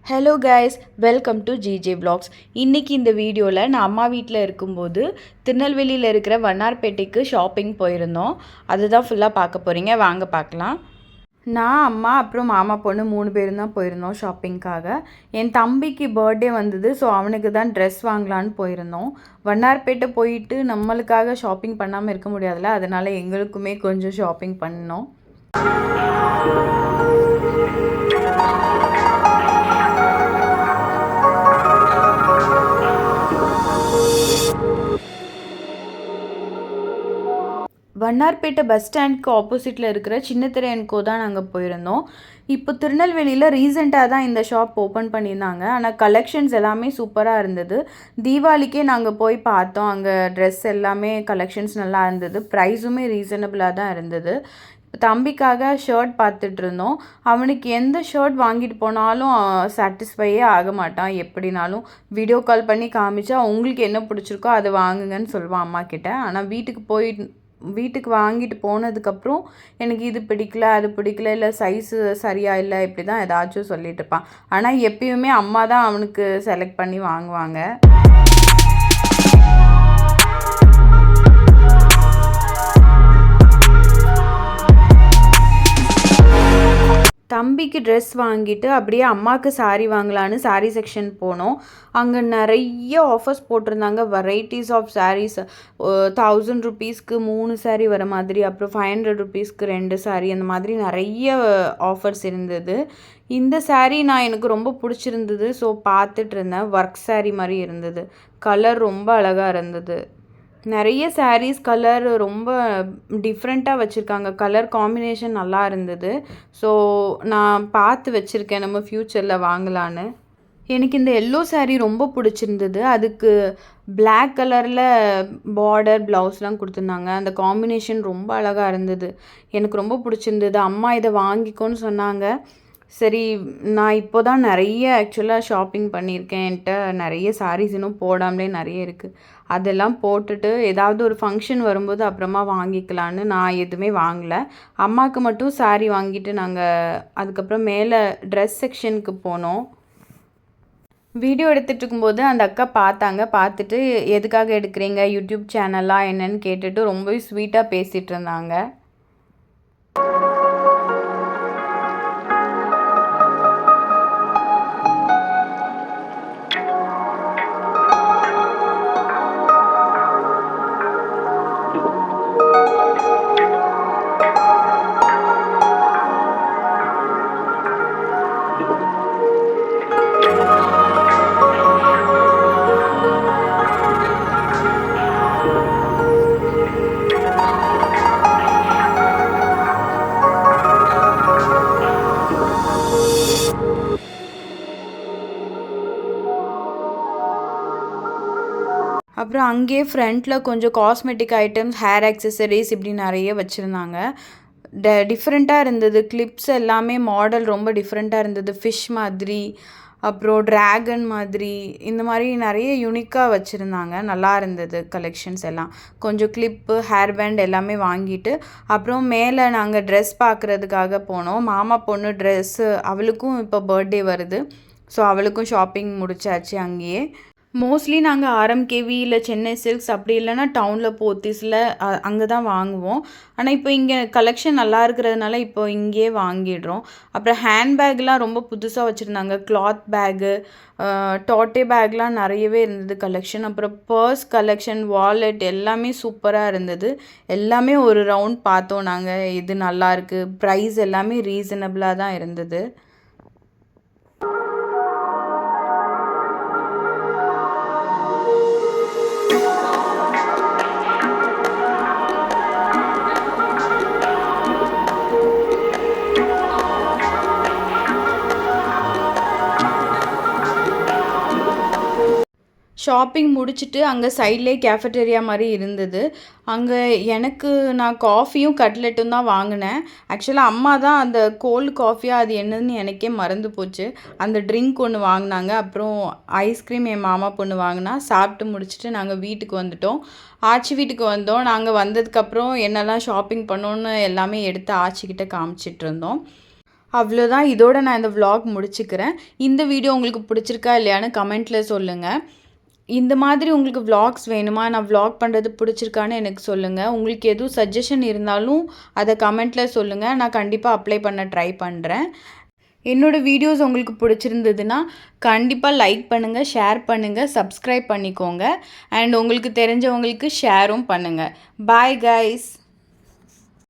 Hello guys, welcome to GJ vlogs. இன்றைக்கி இந்த வீடியோவில் நான் அம்மா வீட்டில் இருக்கும்போது திருநெல்வேலியில் இருக்கிற வண்ணார்பேட்டைக்கு ஷாப்பிங் போயிருந்தோம். அதுதான் ஃபுல்லாக பார்க்க போகிறீங்க, வாங்க பார்க்கலாம். நான் அம்மா அப்புறம் மாமா பொண்ணு 3 பேரும் தான் போயிருந்தோம் ஷாப்பிங்க்காக. என் தம்பிக்கு பர்த்டே வந்தது, ஸோ அவனுக்கு தான் ட்ரெஸ் வாங்கலான்னு போயிருந்தோம். வண்ணார்பேட்டை போயிட்டு நம்மளுக்காக ஷாப்பிங் பண்ணாமல் இருக்க முடியாதுல்ல, அதனால் எங்களுக்குமே கொஞ்சம் ஷாப்பிங் பண்ணோம். வண்ணார்பேட்டை பஸ் ஸ்டாண்டுக்கு ஆப்போசிட்டில் இருக்கிற சின்னத்திரை அண்ட் கோ தான் நாங்கள் போயிருந்தோம். இப்போ திருநெல்வேலியில் ரீசெண்டாக தான் இந்த ஷாப் ஓப்பன் பண்ணியிருந்தாங்க. ஆனால் கலெக்ஷன்ஸ் எல்லாமே சூப்பராக இருந்தது. தீபாவளிக்கே நாங்கள் போய் பார்த்தோம். அங்கே ட்ரெஸ் எல்லாமே கலெக்ஷன்ஸ் நல்லா இருந்தது. ப்ரைஸுமே ரீசனபிளாக தான் இருந்தது. தம்பிக்காக ஷர்ட் பார்த்துட்டு இருந்தோம். அவனுக்கு எந்த ஷர்ட் வாங்கிட்டு போனாலும் சாட்டிஸ்ஃபையே ஆக மாட்டான். எப்படினாலும் வீடியோ கால் பண்ணி காமிச்சா உங்களுக்கு என்ன பிடிச்சிருக்கோ அதை வாங்குங்கன்னு சொல்லுவான் அம்மா கிட்ட. ஆனால் வீட்டுக்கு வாங்கிட்டு போனதுக்கப்புறம் எனக்கு இது பிடிக்கல, அது பிடிக்கல, இல்லை சைஸு சரியாக இல்லை, இப்படி தான் ஏதாச்சும் சொல்லிட்டு இருப்பான். ஆனால் எப்பயுமே அம்மா தான் அவனுக்கு செலக்ட் பண்ணி வாங்குவாங்க. தம்பிக்கு ட்ரெஸ் வாங்கிட்டு அப்படியே அம்மாவுக்கு சாரீ வாங்கலான்னு சாரீ செக்ஷன் போனோம். அங்கே நிறைய ஆஃபர்ஸ் போட்டிருந்தாங்க. Varieties of saris. 1000 ருபீஸ்க்கு 3 சாரீ வர மாதிரி, அப்புறம் 500 ருபீஸ்க்கு 2 சாரீ, அந்த மாதிரி நிறைய ஆஃபர்ஸ் இருந்தது. இந்த சாரீ எனக்கு ரொம்ப பிடிச்சிருந்தது. ஸோ பார்த்துட்டு இருந்தேன். ஒர்க் சாரீ மாதிரி இருந்தது. கலர் ரொம்ப அழகாக இருந்தது. நிறைய சாரீஸ் கலர் ரொம்ப டிஃப்ரெண்ட்டாக வச்சுருக்காங்க. கலர் காம்பினேஷன் நல்லா இருந்தது. ஸோ நான் பார்த்து வச்சுருக்கேன், நம்ம ஃப்யூச்சரில் வாங்கலான்னு. எனக்கு இந்த எல்லோ சாரீ ரொம்ப பிடிச்சிருந்தது. அதுக்கு பிளாக் கலரில் பார்டர் ப்ளவுஸ்லாம் கொடுத்துருந்தாங்க. அந்த காம்பினேஷன் ரொம்ப அழகாக இருந்தது. எனக்கு ரொம்ப பிடிச்சிருந்தது. அம்மா இதை வாங்கிக்கோன்னு சொன்னாங்க. சரி, நான் இப்போ தான் நிறைய ஆக்சுவலாக ஷாப்பிங் பண்ணியிருக்கேன். என்கிட்ட நிறைய சாரீஸ் இன்னும் போடாமலே நிறைய இருக்குது. அதெல்லாம் போட்டுட்டு ஏதாவது ஒரு ஃபங்க்ஷன் வரும்போது அப்புறமா வாங்கிக்கலான்னு நான் எதுவுமே வாங்கலை. அம்மாவுக்கு மட்டும் சாரீ வாங்கிட்டு நாங்கள் அதுக்கப்புறம் மேலே ட்ரெஸ் செக்ஷனுக்கு போனோம். வீடியோ எடுத்துகிட்டு இருக்கும்போது அந்த அக்கா பார்த்துட்டு எதுக்காக எடுக்கிறீங்க, யூடியூப் சேனலாக என்னன்னு கேட்டுட்டு ரொம்பவே ஸ்வீட்டாக பேசிகிட்டு இருந்தாங்க. அப்புறம் அங்கேயே ஃப்ரண்ட்டில் கொஞ்சம் காஸ்மெட்டிக் ஐட்டம்ஸ், ஹேர் ஆக்சசரிஸ் இப்படி நிறைய வச்சுருந்தாங்க. டிஃப்ரெண்ட்டாக இருந்தது. கிளிப்ஸ் எல்லாமே மாடல் ரொம்ப டிஃப்ரெண்ட்டாக இருந்தது. ஃபிஷ் மாதிரி, அப்புறம் ட்ராகன் மாதிரி, இந்த மாதிரி நிறைய யூனிக்காக வச்சுருந்தாங்க. நல்லா இருந்தது கலெக்ஷன்ஸ் எல்லாம். கொஞ்சம் கிளிப்பு, ஹேர் பேண்ட் எல்லாமே வாங்கிட்டு அப்புறம் மேலே நாங்கள் ட்ரெஸ் பார்க்குறதுக்காக போனோம். மாமா பொண்ணு ட்ரெஸ்ஸு, அவளுக்கும் இப்போ பர்த்டே வருது. ஸோ அவளுக்கும் ஷாப்பிங் முடிச்சாச்சு அங்கேயே. மோஸ்ட்லி நாங்கள் ஆர்எம்கேவி இல்லை சென்னை சில்க்ஸ் அப்படி இல்லைன்னா டவுனில் போத்தீஸில் அங்கே தான் வாங்குவோம். ஆனால் இப்போ இங்கே கலெக்ஷன் நல்லா இருக்கிறதுனால இப்போ இங்கேயே வாங்கிடுறோம். அப்புறம் ஹேண்ட்பேக்லாம் ரொம்ப புதுசாக வச்சுருந்தாங்க. கிளாத் பேக்கு, டோட்டே பேக்லாம் நிறையவே இருந்தது கலெக்ஷன். அப்புறம் பர்ஸ் கலெக்ஷன், வாலெட் எல்லாமே சூப்பராக இருந்தது. எல்லாமே ஒரு ரவுண்ட் பார்த்தோம் நாங்கள். இது நல்லாயிருக்கு. ப்ரைஸ் எல்லாமே ரீசனபிளாக தான் இருந்தது. ஷாப்பிங் முடிச்சுட்டு அங்கே சைட்லேயே கேஃபட்டேரியா மாதிரி இருந்தது. அங்கே நான் காஃபியும் கட்லெட்டும் தான் வாங்கினேன். ஆக்சுவலாக அம்மா தான் அந்த கோல்டு காஃபியாக அது என்னன்னு எனக்கே மறந்து போச்சு. அந்த ட்ரிங்க் ஒன்று வாங்கினாங்க. அப்புறம் ஐஸ்கிரீம் என் மாமா பொண்ணு வாங்கினா. சாப்பிட்டு முடிச்சுட்டு நாங்கள் வீட்டுக்கு வந்துட்டோம். ஆச்சி வீட்டுக்கு வந்தோம். நாங்கள் வந்ததுக்கப்புறம் என்னெல்லாம் ஷாப்பிங் பண்ணோன்னு எல்லாமே எடுத்து ஆச்சிக்கிட்ட காமிச்சிட்டு இருந்தோம். அவ்வளோதான். இதோட நான் இந்த vlog முடிச்சுக்கிறேன். இந்த வீடியோ உங்களுக்கு பிடிச்சிருக்கா இல்லையான்னு கமெண்ட்டில் சொல்லுங்கள். இந்த மாதிரி உங்களுக்கு vlogs வேணுமா, நான் vlog பண்ணுறது பிடிச்சிருக்கான்னு எனக்கு சொல்லுங்கள். உங்களுக்கு எதுவும் சஜஷன் இருந்தாலும் அதை கமெண்ட்டில் சொல்லுங்கள். நான் கண்டிப்பாக அப்ளை பண்ண ட்ரை பண்ணுறேன். என்னோடய வீடியோஸ் உங்களுக்கு பிடிச்சிருந்ததுன்னா கண்டிப்பாக லைக் பண்ணுங்கள், ஷேர் பண்ணுங்கள், சப்ஸ்கிரைப் பண்ணிக்கோங்க. அண்ட் உங்களுக்கு தெரிஞ்சவங்களுக்கு ஷேரும் பண்ணுங்கள். Bye guys.